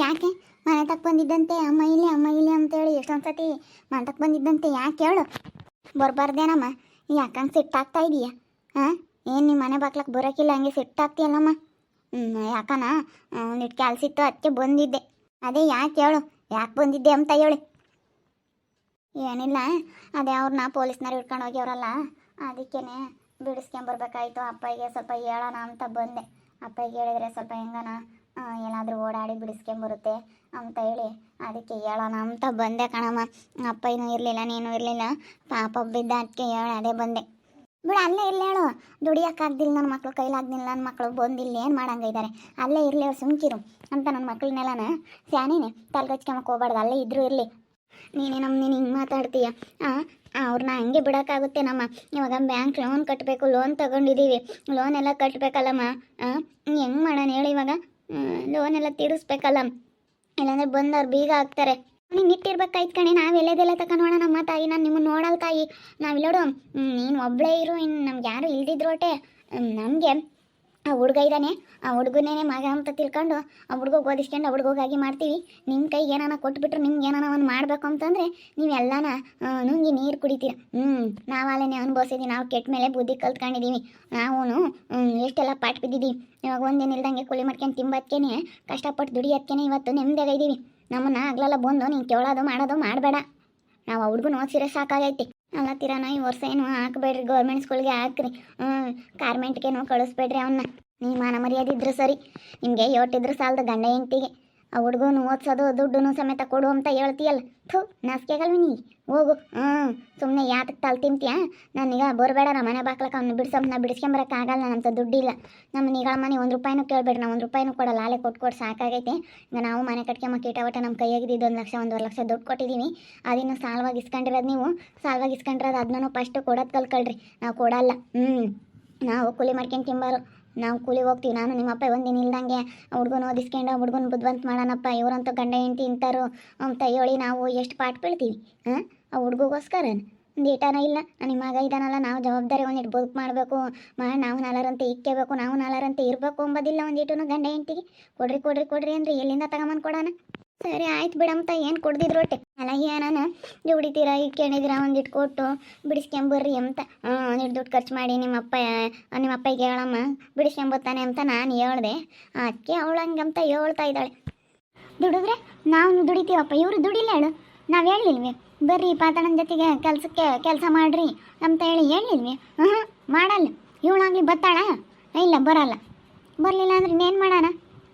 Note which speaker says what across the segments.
Speaker 1: ಯಾಕೆ ಮನೆ ತಕ್ಕ ಬಂದಿದ್ದಂತೆ ಅಮ್ಮ ಇಲ್ಲಿ ಅಂತೇಳಿ ಎಷ್ಟೊಂದು ಸತಿ ಮನೆ ತಕ್ಕ ಬಂದಿದ್ದಂತೆ ಯಾಕೆ ಹೇಳು ಬರ್ಬಾರ್ದೇನಮ್ಮ ಯಾಕಂಗೆ ಸಿಟ್ಟಾಗ್ತಾ ಇದೀಯ ಹಾಂ ಏನು ನಿಮ್ಮ ಮನೆ ಬಾಕ್ಲಕ್ಕೆ ಬರೋಕ್ಕಿಲ್ಲ ಹಂಗೆ ಸಿಟ್ಟಾಗ್ತೀಯಲ್ಲಮ್ಮ ಯಾಕನ ಒಂದಿಟ್ಟು ಕೆಲಸ ಇತ್ತು ಅದಕ್ಕೆ ಬಂದಿದ್ದೆ ಅದೇ ಯಾಕೆ ಹೇಳು ಯಾಕೆ ಬಂದಿದ್ದೆ ಅಂತ ಹೇಳಿ ಏನಿಲ್ಲ ಅದೇ ಅವ್ರನ್ನ ಪೊಲೀಸ್ನವ್ರು ಹಿಡ್ಕೊಂಡು ಹೋಗ್ಯವ್ರಲ್ಲ ಅದಕ್ಕೇ ಬಿಡಿಸ್ಕೊಂಬರ್ಬೇಕಾಯ್ತು ಅಪ್ಪಗೆ ಸ್ವಲ್ಪ ಹೇಳೋಣ ಅಂತ ಬಂದೆ ಅಪ್ಪಗೆ ಹೇಳಿದ್ರೆ ಸ್ವಲ್ಪ ಹೆಂಗನ ಏನಾದರೂ ಓಡಾಡಿ ಬಿಡಿಸ್ಕೊಂಬರುತ್ತೆ ಅಂತ ಹೇಳಿ ಅದಕ್ಕೆ ಹೇಳೋಣ ಅಂತ ಬಂದೆ ಕಣಮ್ಮ ಅಪ್ಪನೂ ಇರಲಿಲ್ಲ ನೀನು ಇರಲಿಲ್ಲ ಪಾಪ ಬಿದ್ದ ಅದಕ್ಕೆ ಹೇಳ ಅದೇ ಬಂದೆ ಬಿಡು ಅಲ್ಲೇ ಇರಲಿ ಹೇಳು ದುಡಿಯೋಕ್ಕಾಗ್ದಿಲ್ಲ ನನ್ನ ಮಕ್ಳು ಕೈಲಾಗ್ದಿಲ್ಲ ನನ್ನ ಮಕ್ಕಳು ಬಂದಿಲ್ಲ ಏನು ಮಾಡಂಗಿದ್ದಾರೆ ಅಲ್ಲೇ ಇರಲಿ ಹೇಳು ಸುಮ್ಕಿರು ಅಂತ ನನ್ನ ಮಕ್ಳನ್ನೆಲ್ಲನ ಸ್ಯಾನಿನೇ ತಲೆಗಚ್ಕೊಂಬಕ್ಕೆ ಹೋಗ್ಬಾರ್ದು ಅಲ್ಲೇ ಇದ್ರೂ ಇರಲಿ ನೀನು ಹಿಂಗೆ ಮಾತಾಡ್ತೀಯ ಅವ್ರನ್ನ ಹಂಗೆ ಬಿಡೋಕ್ಕಾಗುತ್ತೆ ನಮ್ಮ ಇವಾಗ ಬ್ಯಾಂಕ್ ಲೋನ್ ಕಟ್ಟಬೇಕು ಲೋನ್ ತೊಗೊಂಡಿದ್ದೀವಿ ಲೋನ್ ಎಲ್ಲ ಕಟ್ಟಬೇಕಲ್ಲಮ್ಮ ಹೆಂಗೆ ಮಾಡೋಣ ಹೇಳಿ ಇವಾಗ ಲೋನ್ ಎಲ್ಲ ತೀರಿಸ್ಬೇಕಲ್ಲ ಇಲ್ಲಾಂದ್ರೆ ಬಂದವ್ರು ಬೀಗ ಹಾಕ್ತಾರೆ ನೀನು ಇಟ್ಟಿರ್ಬೇಕಾಯ್ತು ಕಣೆ ನಾವೆಲ್ಲದೆಲ್ಲ ತಗೊಂಡೋಣ ನಮ್ಮ ತಾಯಿ ನಾನು ನಿಮ್ಮನ್ನು ನೋಡಲ್ಲ ತಾಯಿ ನಾವಿಲ್ಲೋಡು ನೀನು ಒಬ್ಬಳೇ ಇರು ಇನ್ನು ನಮ್ಗೆ ಯಾರು ಇಲ್ದಿದ್ರೋಟೆ ನಮಗೆ ಆ ಹುಡುಗ ಇದ್ದಾನೆ ಆ ಹುಡುಗನೇ ಮಗ ಅಂತ ತಿಳ್ಕೊಂಡು ಆ ಹುಡುಗೋಗಿ ಓದಿಸ್ಕೊಂಡು ಆ ಹುಡುಗೋಗಾಗಿ ಮಾಡ್ತೀವಿ ನಿಮ್ಮ ಕೈಗೆ ಏನಾನ ಕೊಟ್ಬಿಟ್ರೆ ನಿಮ್ಗೆ ಏನಾನ ಒಂದು ಮಾಡಬೇಕು ಅಂತಂದರೆ ನೀವೆಲ್ಲನ ನುಂಗಿ ನೀರು ಕುಡಿತೀರ ನಾವಲ್ಲೇ ಅನುಭವಿಸಿದ್ದೀವಿ ನಾವು ಕೆಟ್ಟ ಮೇಲೆ ಬುದ್ಧಿ ಕಲ್ತ್ಕೊಂಡಿದ್ದೀವಿ ನಾವು ಎಷ್ಟೆಲ್ಲ ಪಾಠ ಬಿದ್ದಿದ್ದೀವಿ ಇವಾಗ ಒಂದೇನು ಇಲ್ದಂಗೆ ಕೂಲಿ ಮಾಡ್ಕೊಂಡು ತಿಂಬದಕ್ಕೇ ಕಷ್ಟಪಟ್ಟು ದುಡಿಯೋದಕ್ಕೇ ಇವತ್ತು ನೆಮ್ಮದಿಯಾಗ ಇದ್ದೀವಿ ನಮ್ಮನ್ನು ಆಗ್ಲೆಲ್ಲ ಬಂದು ನೀನು ಕೇಳೋದು ಮಾಡೋದು ಮಾಡಬೇಡ ನಾವು ಆ ಹುಡುಗನ ಓದಿಸಿರೋ ಸಾಕಾಗೈತಿ ಅಲ್ಲ ತೀರಾನ ಈ ವರ್ಷ ಏನು ಹಾಕಬೇಡ್ರಿ ಗೌರ್ಮೆಂಟ್ ಸ್ಕೂಲ್ಗೆ ಹಾಕ್ರಿ ಕಾರ್ಮೆಂಟ್ಗೇನು ಕಳಿಸ್ಬೇಡ್ರಿ ಅವನ್ನ ನೀವು ಮಾನ ಮರ್ಯಾದಿದ್ರು ಸರಿ ನಿಮಗೆ ಯೋಟಿದ್ರು ಸಾಲದು ಗಂಡ ಹೆಂಡ್ತಿಗೆ ಆ ಹುಡುಗನು ಓದಿಸೋದು ದುಡ್ಡು ಸಮೇತ ಕೊಡು ಅಂತ ಹೇಳ್ತೀಯಲ್ಲ ಥೂ ನಾಸ್ಕೆಗಲ್ವಿ ನೀ ಹೋಗು ಸುಮ್ಮನೆ ಯಾತಕ್ಕೆ ತಲೆ ತಿಂತೀಯ ನಾನೀಗ ಬರಬೇಡ ನಮ್ಮ ಮನೆ ಬಾಕ್ಲಕ್ಕೆ ಅವ್ನು ಬಿಡಿಸೋನ್ನ ಬಿಡಿಸ್ಕೊಂಬರಕ್ಕಾಗಲ್ಲ ನಮ್ಮಂತ ದುಡ್ಡಿಲ್ಲ ನಮ್ಮ ನಿಗಳ ಮನೆ 1 ರೂಪಾಯಿನೂ ಕೇಳಬೇಡ್ರಿ ನಾವು 1 ರೂಪಾಯಿನೂ ಕೊಡಲ್ಲ ಅಲ್ಲೇ ಕೊಟ್ಟು ಸಾಕಾಗೈತೆ ಈಗ ನಾವು ಮನೆ ಕಟ್ಕೊಂಬ ಕೀಟವಟ ನಮ್ಮ ಕೈಯಾಗಿದ್ದು 1 ಲಕ್ಷ 1.5 ಲಕ್ಷ ದುಡ್ಡು ಕೊಟ್ಟಿದ್ದೀವಿ ಅದನ್ನು ಸಾಲವಾಗಿ ಇಸ್ಕೊಂಡಿರೋದು ನೀವು ಸಾಲವಾಗಿ ಇಸ್ಕೊಂಡಿರೋದು ಅದನ್ನೂ ಫಸ್ಟ್ ಕೊಡೋದು ಕಲ್ಕೊಳ್ರಿ ನಾವು ಕೊಡಲ್ಲ ನಾವು ಕೂಲಿ ಮಾಡ್ಕೊಂಡು ತಿಂಬಾರು ನಾವು ಕೂಲಿ ಹೋಗ್ತೀವಿ ನಾನು ನಿಮ್ಮಪ್ಪ ಒಂದಿನ ಇಲ್ದಂಗೆ ಹುಡುಗನ ಓದಿಸ್ಕೊಂಡು ಹುಡುಗನ ಬುದ್ಧಿವಂತ ಮಾಡೋಣಪ್ಪ ಇವರಂತೂ ಗಂಡ ಹೆಂಡತಿ ಇಂಥರು ಅಂತ ಹೇಳಿ ನಾವು ಎಷ್ಟು ಪಾಠ ಬೀಳ್ತೀವಿ ಆ ಹುಡುಗೋಸ್ಕರ ಒಂದು ಈಟನ ಇಲ್ಲ ನಿಮ್ಮ ಮಗ ಇದ್ದಾನಲ್ಲ ನಾವು ಜವಾಬ್ದಾರಿ ಒಂದಿಟ್ಟು ಬದುಕು ಮಾಡಬೇಕು ನಾವು ನಾಲ್ಕರಂತೆ ಇಕ್ಕೇಬೇಕು ನಾವು ನಾಲ್ಕರಂತೆ ಇರಬೇಕು ಅಂಬೋದಿಲ್ಲ ಒಂದಿಟ್ಟು ಗಂಡ ಹೆಂಡತಿಗೆ ಕೊಡ್ರಿ ಅಂದರೆ ಎಲ್ಲಿಂದ ತಗೊಂಬಂದು ಕೊಡೋಣ ಸರಿ ಆಯ್ತು ಬಿಡಂತ ಏನು ಕೊಡ್ದಿದ್ರು ಒಟ್ಟೆ ಅಲ್ಲ ಏನಾನ ದುಡಿತೀರಾ ಇಟ್ಕೊಂಡಿದ್ದೀರಾ ಒಂದಿಟ್ಟು ಕೊಟ್ಟು ಬಿಡಿಸ್ಕೊಂಬರ್ರಿ ಅಂತ ಒಂದಿಟ್ಟು ದುಡ್ಡು ಖರ್ಚು ಮಾಡಿ ನಿಮ್ಮಪ್ಪಗೆ ಹೇಳಮ್ಮ ಬಿಡಿಸ್ಕೊಂಬತ್ತಾನೆ ಅಂತ ನಾನು ಹೇಳ್ದೆ ಅದಕ್ಕೆ ಅವಳು ಹಂಗಂತ ಹೇಳ್ತಾ ಇದ್ದಾಳೆ ದುಡಿದ್ರೆ ನಾವು ದುಡಿತೀವಪ್ಪ ಇವರು ದುಡಿಲ್ಲ ಹೇಳು ನಾವು ಹೇಳಿಲ್ವಿ ಬರ್ರಿ ಪಾತಣ್ಣನ ಜೊತೆಗೆ ಕೆಲಸ ಮಾಡ್ರಿ ಅಂತ ಹೇಳಿಲ್ವಿ ಮಾಡಲ್ಲ ಇವಳಾಗ್ಲಿ ಬತ್ತಾಳ ಇಲ್ಲ ಬರಲಿಲ್ಲ ಅಂದ್ರೆ ಇನ್ನೇನು ಮಾಡೋಣ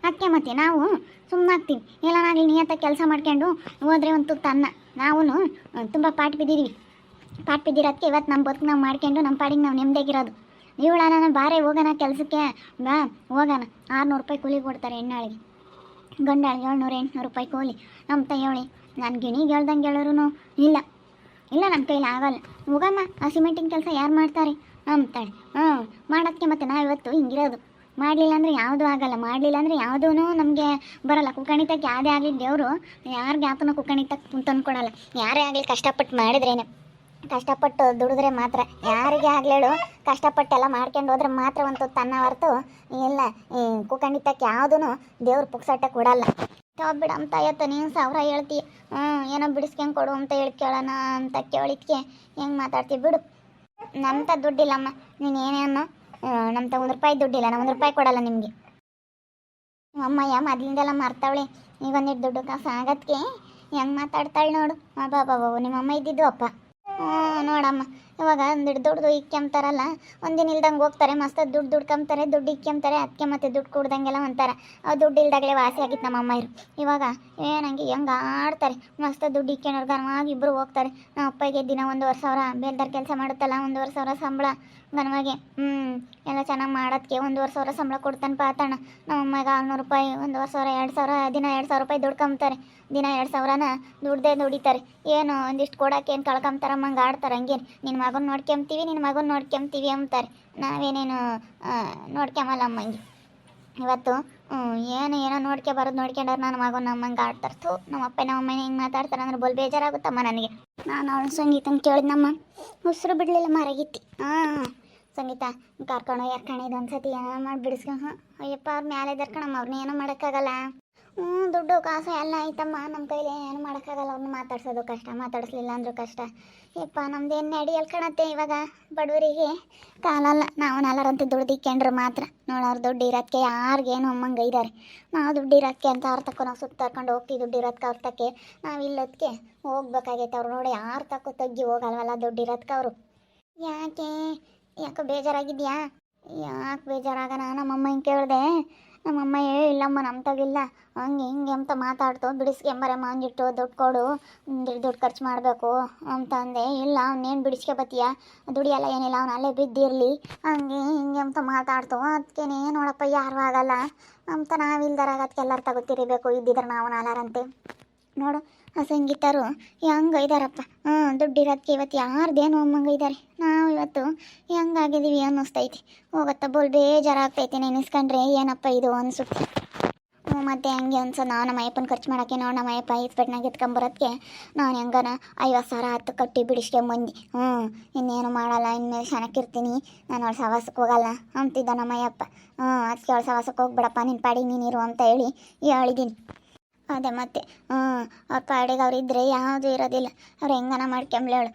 Speaker 1: ಅದಕ್ಕೆ ಮತ್ತೆ ನಾವು ಸುಮ್ಮನಾಗ್ತೀವಿ ಎಲ್ಲನಾಗಲಿ ನಿಯತ್ತ ಕೆಲಸ ಮಾಡ್ಕೊಂಡು ಹೋದ್ರೆ ಒಂದು ತುತ್ತು ಅನ್ನ ನಾವು ತುಂಬ ಪಾಠ ಬಿದ್ದಿರೋದಕ್ಕೆ ಇವತ್ತು ನಮ್ಮ ಬದುಕು ನಾವು ಮಾಡ್ಕೊಂಡು ನಮ್ಮ ಪಾಡಿಗೆ ನಾವು ನೆಮ್ಮದಿಯಾಗಿರೋದು ಇವಳನ ಬಾರೆ ಹೋಗೋಣ ಕೆಲಸಕ್ಕೆ ಬಾ ಹೋಗೋಣ 600 ರೂಪಾಯಿ ಕೂಲಿ ಕೊಡ್ತಾರೆ ಹೆಣ್ಣಾಳಿಗೆ ಗಂಡಾಳಿಗೆ 700-800 ರೂಪಾಯಿ ಕೂಲಿ ಅಂತ ಹೇಳಿ ನಾನು ಗಿಣಿಗೆ ಹೇಳ್ದಂಗೆ ಹೇಳೋರು ಇಲ್ಲ ನನ್ನ ಕೈಲಿ ಆಗಲ್ಲ ಹೋಗಮ್ಮ ಆ ಸಿಮೆಂಟಿನ ಕೆಲಸ ಯಾರು ಮಾಡ್ತಾರೆ ಅಂತಾಳೆ ಮಾಡೋದಕ್ಕೆ ಮತ್ತೆ ನಾವು ಇವತ್ತು ಹಿಂಗಿರೋದು ಮಾಡಲಿಲ್ಲ ಅಂದರೆ ಯಾವುದೂ ಆಗಲ್ಲ ಮಾಡಲಿಲ್ಲ ಅಂದರೆ ಯಾವುದೂ ನಮಗೆ ಬರಲ್ಲ ಕುಕ್ಕಣಿತಕ್ಕೆ ಯಾವುದೇ ಆಗಲಿ ದೇವರು ಯಾರಿಗೆ ಆತನ ಕುಕ್ಕಣಿತಕ್ಕೆ ತಂದು ಕೊಡಲ್ಲ ಯಾರೇ ಆಗಲಿ ಕಷ್ಟಪಟ್ಟು ಮಾಡಿದ್ರೇನೆ ಕಷ್ಟಪಟ್ಟು ದುಡಿದ್ರೆ ಮಾತ್ರ ಯಾರಿಗೆ ಆಗಲೇಳು ಕಷ್ಟಪಟ್ಟೆಲ್ಲ ಮಾಡ್ಕೊಂಡು ಹೋದ್ರೆ ಮಾತ್ರ ಒಂದು ತನ್ನ ಹೊರತು ಇಲ್ಲ ಕುಕ್ಕಣಿತಕ್ಕೆ ಯಾವುದೂ ದೇವ್ರು ಪುಕ್ಸಟ್ಟ ಕೊಡಲ್ಲ ಬಿಡ ಅಂತ ಆಯ್ತು ನೀನು 1000 ಹೇಳ್ತೀಯ ಏನೋ ಬಿಡಿಸ್ಕೊಂಡು ಕೊಡು ಅಂತ ಹೇಳಿ ಕೇಳೋಣ ಅಂತ ಕೇಳಿದ್ಕೆ ಹೆಂಗೆ ಮಾತಾಡ್ತೀವಿ ಬಿಡು ನಮ್ತ ದುಡ್ಡಿಲ್ಲಮ್ಮ ನೀನು ಏನೇನೋ ನಮ್ತ 1 ರೂಪಾಯಿ ದುಡ್ಡಿಲ್ಲ ನಾವು 1 ರೂಪಾಯಿ ಕೊಡಲ್ಲ ನಿಮಗೆ ಅಮ್ಮಯ್ಯ ಮೊದಲಿಂದೆಲ್ಲ ಮರ್ತಾವಳೆ ಈಗ ಒಂದಿಟ್ಟು ದುಡ್ಡು ಕಾಸು ಆಗತ್ಗೆ ಹೆಂಗೆ ಮಾತಾಡ್ತಾಳೆ ನೋಡು ಬಾಬಾ ನಿಮ್ಮಮ್ಮ ಇದ್ದಿದ್ದು ಅಪ್ಪ ನೋಡಮ್ಮ ಇವಾಗ ಒಂದಿಟ್ಟು ದುಡ್ಡು ಇಕ್ಕೊಂತಾರಲ್ಲ ಒಂದಿನ ಇಲ್ದಂಗೆ ಹೋಗ್ತಾರೆ ಮಸ್ತ್ ದುಡ್ಡು ದುಡ್ಕೊಂತಾರೆ ದುಡ್ಡು ಇಕ್ಕೊಂತಾರೆ ಅದಕ್ಕೆ ಮತ್ತೆ ದುಡ್ಡು ಕೊಡ್ದಂಗೆಲ್ಲ ಅಂತಾರೆ ದುಡ್ಡು ಇಲ್ದಾಗಲೇ ವಾಸಿ ಆಗಿತ್ತು ನಮ್ಮ ಅಮ್ಮ ಇವಾಗ ಏನಂಗೆ ಹೆಂಗೆ ಆಡ್ತಾರೆ ಮಸ್ತ್ ದುಡ್ಡು ಇಕ್ಕೊಂಡ್ರು ಗನವಾಗಿ ಇಬ್ಬರು ಹೋಗ್ತಾರೆ ನಮ್ಮ ಅಪ್ಪಗೆ ದಿನ 1,500 ಬೇಲ್ದಾರ ಕೆಲಸ ಮಾಡುತ್ತಲ್ಲ 1,500 ಸಂಬಳ ಗನವಾಗಿ ಎಲ್ಲ ಚೆನ್ನಾಗಿ ಮಾಡೋದಕ್ಕೆ 1,500 ಸಂಬಳ ಕೊಡ್ತಾನೆ ಪಾತಣ್ಣ ನಮ್ಮ ಅಮ್ಮಗೆ 600 ರೂಪಾಯಿ 1,500 2,000 ದಿನ 2,000 ರೂಪಾಯಿ ದುಡ್ಕೊಂತಾರೆ ದಿನ 2,000ನ ದುಡ್ದೇ ಏನು ಒಂದಿಷ್ಟು ಕೊಡೋಕೆ ಏನು ಕಳ್ಕೊಂತಾರಮ್ಮಂಗೆ ಆಡ್ತಾರೆ ಹಂಗೆ ನಿನ್ನ ಮಗನ ನೋಡ್ಕೊಂತೀವಿ ಅಂತಾರೆ ನಾವೇನೇನು ನೋಡ್ಕೊಂಬಲ್ಲ ಅಮ್ಮಂಗೆ ಇವತ್ತು ಏನೋ ನೋಡ್ಕೊಂಬರೋದು ನೋಡ್ಕೊಂಡ್ರೆ ನನ್ನ ಮಗನ ನಮ್ಮಂಗೆ ಆಡ್ತಾರೆ ನಮ್ಮ ಅಮ್ಮನೇ ಹಿಂಗೆ ಮಾತಾಡ್ತಾರೆ ಅಂದ್ರೆ ಬಲ್ ಬೇಜಾರಾಗುತ್ತಮ್ಮ ನನಗೆ ನಾನು ಅವಳು ಸಂಗೀತನ ಕೇಳಿದ್ನಮ್ಮ ಉಸಿರು ಬಿಡಲಿಲ್ಲ ಮರಗಿತ್ತಿ ಸಂಗೀತ ಕರ್ಕೊಂಡು ಇದು ಒಂದ್ಸತಿ ಏನೋ ಮಾಡಿ ಬಿಡಿಸ್ಕೊಂಡು ಅಯ್ಯಪ್ಪ ಅವ್ರ ಮ್ಯಾಲೆ ಕಣಮ್ಮ ಅವ್ರನ್ನ ಏನೋ ಮಾಡೋಕ್ಕಾಗಲ್ಲ ದುಡ್ಡು ಕಾಸು ಎಲ್ಲ ಐತಮ್ಮ, ನಮ್ಮ ಕೈಲಿ ಏನು ಮಾಡೋಕ್ಕಾಗಲ್ಲ. ಅವ್ರನ್ನ ಮಾತಾಡ್ಸೋದು ಕಷ್ಟ, ಮಾತಾಡಿಸ್ಲಿಲ್ಲ ಅಂದರೂ ಕಷ್ಟ. ಯಪ್ಪ ನಮ್ದೇನು ನಡೆಯಲ್ ಕಣತ್ತೆ ಇವಾಗ. ಬಡವರಿಗೆ ಕಾಲಲ್ಲ. ನಾವು ನಾಲ್ಕರಂತೆ ದುಡ್ದಿಕ್ಕೊಂಡ್ರೆ ಮಾತ್ರ ನೋಡೋರು ದುಡ್ಡು ಇರೋದಕ್ಕೆ ಯಾರಿಗೇನು ಅಮ್ಮಂಗೆ ಇದ್ದಾರೆ. ನಾವು ದುಡ್ಡು ಇರೋದಕ್ಕೆ ಅಂತ ಅವ್ರ ತಕ್ಕ ನಾವು ಸುತ್ತಾಕೊಂಡು ಹೋಗ್ತೀವಿ. ದುಡ್ಡು ಇರೋದಕ್ಕೆ ಅವ್ರ ತಕ್ಕೆ ನಾವು ಇಲ್ಲದಕ್ಕೆ ಹೋಗ್ಬೇಕಾಗೈತೆ. ಅವ್ರು ನೋಡಿ ಯಾರು ತಕ್ಕೋ ತಗ್ಗಿ ಹೋಗಲ್ವಲ್ಲ ದುಡ್ಡು ಇರೋದಕ್ಕೆ ಅವರು. ಯಾಕೆ ಯಾಕೋ ಬೇಜಾರಾಗಿದ್ಯಾ? ಯಾಕೆ ಬೇಜಾರಾಗೋಣ? ನಮ್ಮಮ್ಮ ಹಿಂಗೆ ಕೇಳಿದೆ. ನಮ್ಮಮ್ಮ ಇಲ್ಲಮ್ಮ ನಮ್ಮ ತಗಿಲ್ಲ ಹಂಗೆ ಹಿಂಗೆ ಅಂತ ಮಾತಾಡ್ತು. ಬಿಡಿಸ್ಕೊಂಬರೆ ಮಾಂಜಿಟ್ಟು ದುಡ್ಡು ಕೊಡು, ದುಡ್ಡು ಖರ್ಚು ಮಾಡಬೇಕು ಅಂತ ಅಂದೆ. ಇಲ್ಲ ಅವನೇನು ಬಿಡಿಸ್ಕೆ ಬತ್ತೀಯ, ದುಡಿಯಲ್ಲ ಏನಿಲ್ಲ, ಅವ್ನು ಅಲ್ಲೇ ಬಿದ್ದಿರಲಿ ಹಂಗೆ ಹಿಂಗೆ ಅಂತ ಮಾತಾಡ್ತು. ಅದಕ್ಕೇನೆ ನೋಡಪ್ಪ ಯಾರು ಆಗಲ್ಲ ಅಂತ ನಾವಿಲ್ದಾರಾಗ ಅದಕ್ಕೆ ಎಲ್ಲರೂ ತಗೋತಿರಬೇಕು. ಇದ್ದಿದ್ರೆ ನಾವು ನಾಲಾರಂತೆ ನೋಡು. ಆ ಸಂಗೀತರು ಹೆಂಗೆ ಇದ್ದಾರಪ್ಪ. ದುಡ್ಡಿರೋದಕ್ಕೆ ಇವತ್ತು ಯಾರ್ದೇನು ಅಮ್ಮಂಗೆ ಇದ್ದಾರೆ. ನಾವು ಇವತ್ತು ಹೆಂಗಾಗಿದ್ದೀವಿ ಅನ್ನಿಸ್ತೈತಿ. ಹೋಗತ್ತ ಬೋಲ್ ಬೇಜಾರಾಗ್ತೈತಿ ನೆನೆಸ್ಕೊಂಡ್ರೆ. ಏನಪ್ಪ ಇದು ಅನ್ಸುತ್ತೆ. ಮತ್ತು ಹಂಗೆ ಅನ್ಸೋ ನಾವು ನಮ್ಮ ಅಯ್ಯಪ್ಪನ ಖರ್ಚು ಮಾಡೋಕ್ಕೆ ನೋಡಿ ನಮ್ಮ ಅಯ್ಯಪ್ಪ ಇಸ್ಪೆಟ್ನಾಗ ಎತ್ಕೊಂಬರೋದಕ್ಕೆ ನಾನು ಹೆಂಗನ 50,000 ಹತ್ತು ಕಟ್ಟಿ ಬಿಡಿಸ್ಕೊಂಬಂದು ಇನ್ನೇನು ಮಾಡಲ್ಲ, ಇನ್ಮೇಲೆ ಚೆನ್ನಾಗಿರ್ತೀನಿ, ನಾನು ಅವಳು ಸವಾಸಕ್ಕೆ ಹೋಗಲ್ಲ ಅಂತಿದ್ದ ನಮ್ಮ ಅಯ್ಯಪ್ಪ. ಅದಕ್ಕೆ ಅವಳು ಸವಾಸಕ್ಕೆ ಹೋಗ್ಬೇಡಪ್ಪ, ನಿನ್ನ ಪಾಡಿಗೆ ನೀನಿರು ಅಂತ ಹೇಳಿದ್ದೀನಿ. ಅದೇ ಮತ್ತೆ ಅವ್ರ ಪಾಡಿಗೆ ಅವ್ರು ಇದ್ದರೆ ಯಾವುದೂ ಇರೋದಿಲ್ಲ. ಅವ್ರು ಹೆಂಗನ ಮಾಡ್ಕೊಂಬ್ಲಿ ಅವಳು.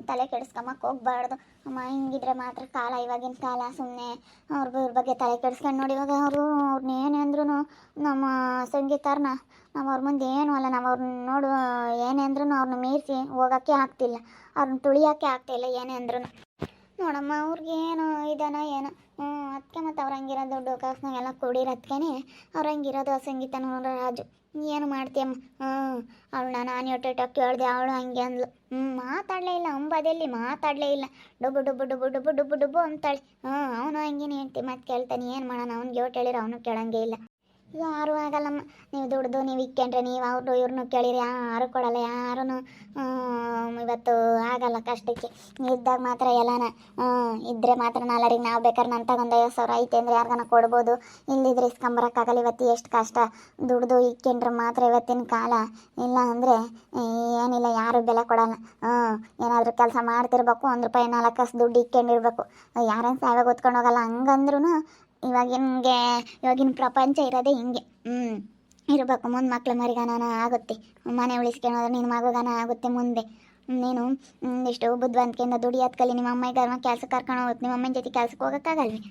Speaker 1: ತಲೆ ಕೆಡಿಸ್ಕೊಂಬಕ್ಕೆ ಹೋಗ್ಬಾರ್ದು ಅಮ್ಮ. ಹಿಂಗಿದ್ರೆ ಮಾತ್ರ ಕಾಲ, ಇವಾಗಿನ ಕಾಲ. ಸುಮ್ಮನೆ ಇವ್ರ ಬಗ್ಗೆ ತಲೆ ಕೆಡಿಸ್ಕೊಂಡು ನೋಡಿ. ಇವಾಗ ಅವ್ರನ್ನ ಏನೇ ಅಂದ್ರೂ ನಮ್ಮ ಸಂಗೀತರನ್ನ ನಾವು ಅವ್ರ ಮುಂದೆ ಏನೂ ಅಲ್ಲ. ನಾವು ಅವ್ರನ್ನ ನೋಡು ಏನೇ ಅಂದ್ರೂ ಅವ್ರನ್ನ ಮೀರಿಸಿ ಹೋಗೋಕ್ಕೆ ಆಗ್ತಿಲ್ಲ, ಅವ್ರನ್ನ ತುಳಿಯೋಕ್ಕೆ ಆಗ್ತಿಲ್ಲ ಏನೇ ಅಂದ್ರೂ. ನೋಡಮ್ಮ ಅವ್ರಿಗೇನು ಇದಾನ ಏನೋ. ಅದಕ್ಕೆ ಮತ್ತು ಅವ್ರು ಹಂಗಿರೋ ದುಡ್ಡು ಕಾಸ್ನಾಗೆಲ್ಲ ಕೊಡಿರೋದಕ್ಕೇ ಅವ್ರು ಹಂಗಿರೋದು. ಸಂಗೀತ ರಾಜು ಏನು ಮಾಡ್ತೀಯಮ್ಮ? ಅವಳನ್ನ ನಾನು ಎಟ್ಟೆಟ್ಟ ಕೇಳಿದೆ. ಅವಳು ಹಂಗೆ ಅಂದ್ಲು. ಮಾತಾಡಲೇ ಇಲ್ಲ. ಅಂಬದೆಲ್ಲಿ ಮಾತಾಡಲೇ ಇಲ್ಲ. ಡುಬ್ಬು ಡುಬ್ಬು ಡುಬ್ಬು ಡುಬ್ಬು ಡುಬ್ಬು ಡುಬ್ಬು ಅಂತಾಳೆ. ಅವನು ಹಂಗೇನು ಹೇಳ್ತಿ ಮತ್ತೆ ಕೇಳ್ತಾನೆ. ಏನು ಮಾಡೋಣ? ಅವ್ನಿಗೆ ಯೋಟ್ ಹೇಳಿರೋ ಅವನು ಕೇಳಂಗೆ ಇಲ್ಲ. ಯಾರೂ ಆಗಲ್ಲಮ್ಮ. ನೀವು ದುಡ್ದು ನೀವು ಇಕ್ಕೊಂಡ್ರೆ ನೀವು ಅವ್ರು ಇವ್ರನ್ನೂ ಕೇಳಿರಿ ಯಾರು ಕೊಡಲ್ಲ. ಯಾರೂ ಇವತ್ತು ಆಗಲ್ಲ ಕಷ್ಟಕ್ಕೆ. ಇದ್ದಾಗ ಮಾತ್ರ ಎಲ್ಲನ ಇದ್ದರೆ ಮಾತ್ರ ನಾಲ್ವರಿಗೆ ನಾವು ಬೇಕಾದ್ರೆ ನನ್ನ ತಗೊಂಡು 50,000 ಐತೆ ಅಂದರೆ ಯಾರಿಗಾನ ಕೊಡ್ಬೋದು. ಇಲ್ಲಿದ್ರೆ ಇಸ್ಕೊಂಬರೋಕ್ಕಾಗಲ್ಲ. ಇವತ್ತು ಎಷ್ಟು ಕಷ್ಟ. ದುಡ್ದು ಇಕ್ಕೊಂಡ್ರೆ ಮಾತ್ರ ಇವತ್ತಿನ ಕಾಲ. ಇಲ್ಲ ಅಂದರೆ ಏನಿಲ್ಲ, ಯಾರು ಬೆಲೆ ಕೊಡಲ್ಲ. ಏನಾದರೂ ಕೆಲಸ ಮಾಡ್ತಿರ್ಬೇಕು, 1 ರೂಪಾಯಿ 4 ಕಾಸು ದುಡ್ಡು ಇಕ್ಕೊಂಡಿರ್ಬೇಕು. ಯಾರೇನು ಸಾವಾಗ ಹೊತ್ಕೊಂಡು ಹೋಗಲ್ಲ. ಹಂಗಂದ್ರೂ ಇವಾಗಿನ ಪ್ರಪಂಚ ಇರೋದೇ ಹಿಂಗೆ. ಇರಬೇಕು. ಮುಂದೆ ಮಕ್ಳು ಮರಿಗಾನ ಆಗುತ್ತೆ. ಮನೆ ಉಳಿಸ್ಕೊಳ್ಳೋದ್ರೆ ನಿನ್ನ ಮಗುಗಾನ ಆಗುತ್ತೆ ಮುಂದೆ. ನೀನು ಇಷ್ಟು ಬುದ್ಧಿವಂತಿಕೆಯಿಂದ ದುಡಿಯೋದು ಕಲಿ. ನಿಮ್ಮ ಅಮ್ಮಗಾರ ಕೆಲ್ಸಕ್ಕೆ ಕರ್ಕೊಂಡು ಹೋಗುತ್ತೆ. ನಿಮ್ಮ ಅಮ್ಮನ ಜೊತೆ ಕೆಲ್ಸಕ್ಕೆ ಹೋಗೋಕ್ಕಾಗಲ್ವಿ?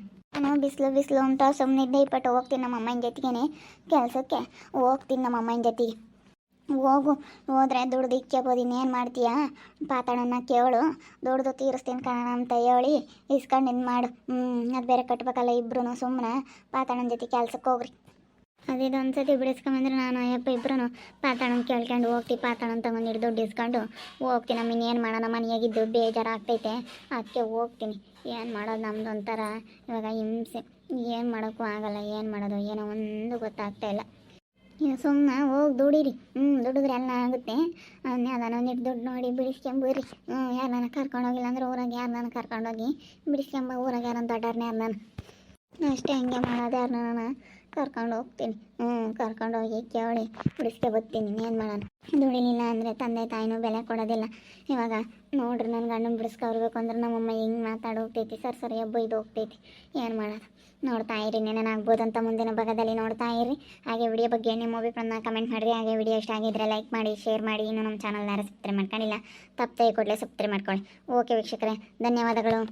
Speaker 1: ನಾನು ಬಿಸಿಲು ಅಂತ ಸುಮ್ಮನೆ ಇದ್ದೆ. ಇಪ್ಪಟ್ಟು ಹೋಗ್ತೀನಿ ನಮ್ಮ ಅಮ್ಮನ ಜೊತೆಗೇ ಕೆಲಸಕ್ಕೆ ಹೋಗ್ತೀನಿ. ನಮ್ಮ ಅಮ್ಮನ ಜೊತೆಗೆ ಹೋದ್ರೆ ದುಡ್ದು ಇಕ್ಕೋಬೋದು. ಇನ್ನೇನು ಮಾಡ್ತೀಯಾ? ಪಾತಾಳನ್ನ ಕೇಳು, ದುಡ್ದು ತೀರಿಸ್ತೀನಿ ಕಾಣ ಅಂತ ಹೇಳಿ ಇಸ್ಕೊಂಡು ಇದು ಮಾಡು. ಅದು ಬೇರೆ ಕಟ್ಬೇಕಲ್ಲ ಇಬ್ರು. ಸುಮ್ಮನೆ ಪಾತಾಳನ ಜೊತೆ ಕೆಲ್ಸಕ್ಕೆ ಹೋಗ್ರಿ. ಅದೇದು ಒಂದ್ಸತಿ ಬಿಡಿಸ್ಕೊಂಬಂದ್ರೆ ನಾನು ಅಯ್ಯಪ್ಪ ಇಬ್ಬರೂ ಪಾತಾಳನ ಕೇಳ್ಕೊಂಡು ಹೋಗ್ತೀವಿ. ಪಾತಾಳನ ತಗೊಂಡಿದ್ದು ದುಡ್ಡು ಇಸ್ಕೊಂಡು ಹೋಗ್ತೀನಿ. ನಮ್ಮ ಇನ್ನೇನು ಮಾಡೋಣ? ಮನೆಯಾಗಿದ್ದು ಬೇಜಾರಾಗ್ತೈತೆ, ಅದಕ್ಕೆ ಹೋಗ್ತೀನಿ. ಏನು ಮಾಡೋದು? ನಮ್ದು ಒಂಥರ ಇವಾಗ ಹಿಂಸೆ. ಏನು ಮಾಡೋಕ್ಕೂ ಆಗಲ್ಲ. ಏನು ಮಾಡೋದು ಏನೋ ಒಂದು ಗೊತ್ತಾಗ್ತಾಯಿಲ್ಲ. ಈಗ ಸುಮ್ಮನೆ ಹೋಗಿ ದುಡೀರಿ. ದುಡಿದ್ರೆ ಎಲ್ಲ ಆಗುತ್ತೆ. ಯಾವ್ದಾನ ಒಂದಿಟ್ಟು ದುಡ್ಡು ನೋಡಿ ಬಿಡಿಸ್ಕೊಂಬರ್ರಿ. ಯಾರನ್ನ ಕರ್ಕೊಂಡೋಗಿಲ್ಲ ಅಂದ್ರೆ ಊರಾಗ ಯಾರನ್ನ ಕರ್ಕೊಂಡೋಗಿ ಬಿಡಿಸ್ಕೊಂಬ. ಊರಾಗ ಯಾರನ್ನ ದೊಡ್ಡವ್ರನ್ನ ಯಾರನ್ನ ಅಷ್ಟೇ. ಹಂಗೆ ಮಾಡೋದು. ಯಾರನ್ನ ಕರ್ಕೊಂಡು ಹೋಗ್ತೀನಿ. ಕರ್ಕೊಂಡೋಗಿ ಕೇಳಿ ಬಿಡಿಸ್ಕೆ ಬರ್ತೀನಿ. ಏನು ಮಾಡೋಣ? ದುಡಿಲಿಲ್ಲ ಅಂದರೆ ತಂದೆ ತಾಯಿನೂ ಬೆಲೆ ಕೊಡೋದಿಲ್ಲ. ಇವಾಗ ನೋಡ್ರಿ ನನ್ನ ಗಂಡನ ಬಿಡಿಸ್ಕೊರ್ಬೇಕು ಅಂದ್ರೆ ನಮ್ಮಮ್ಮ ಹಿಂಗೆ ಮಾತಾಡಿ ಹೋಗ್ತೈತಿ. ಸರಿ ಹಬ್ಬ ಇದು ಹೋಗ್ತೈತಿ. ಏನು ಮಾಡೋದು? ನೋಡ್ತಾ ಇರಿ. ನೆನೇನಾಗ್ಬೋದು ಅಂತ ಮುಂದಿನ ಭಾಗದಲ್ಲಿ ನೋಡ್ತಾ ಇರಿ. ಹಾಗೆ ವಿಡಿಯೋ ಬಗ್ಗೆ ನಿಮ್ಮ ಅಭಿಪ್ರಾಯನ ಕಮೆಂಟ್ ಮಾಡಿರಿ. ಹಾಗೆ ವಿಡಿಯೋ ಇಷ್ಟ ಆಗಿದ್ದರೆ ಲೈಕ್ ಮಾಡಿ, ಶೇರ್ ಮಾಡಿ. ಇನ್ನೂ ನಮ್ಮ ಚಾನಲ್ನ ಸಬ್ಸ್ಕ್ರೈಬ್ ಮಾಡ್ಕೊಂಡಿಲ್ಲ, ತಪ್ಪದೆ ಕೂಡಲೇ ಸಬ್ಸ್ಕ್ರೈಬ್ ಮಾಡ್ಕೊಳ್ಳಿ. ಓಕೆ ವೀಕ್ಷಕರೇ, ಧನ್ಯವಾದಗಳು.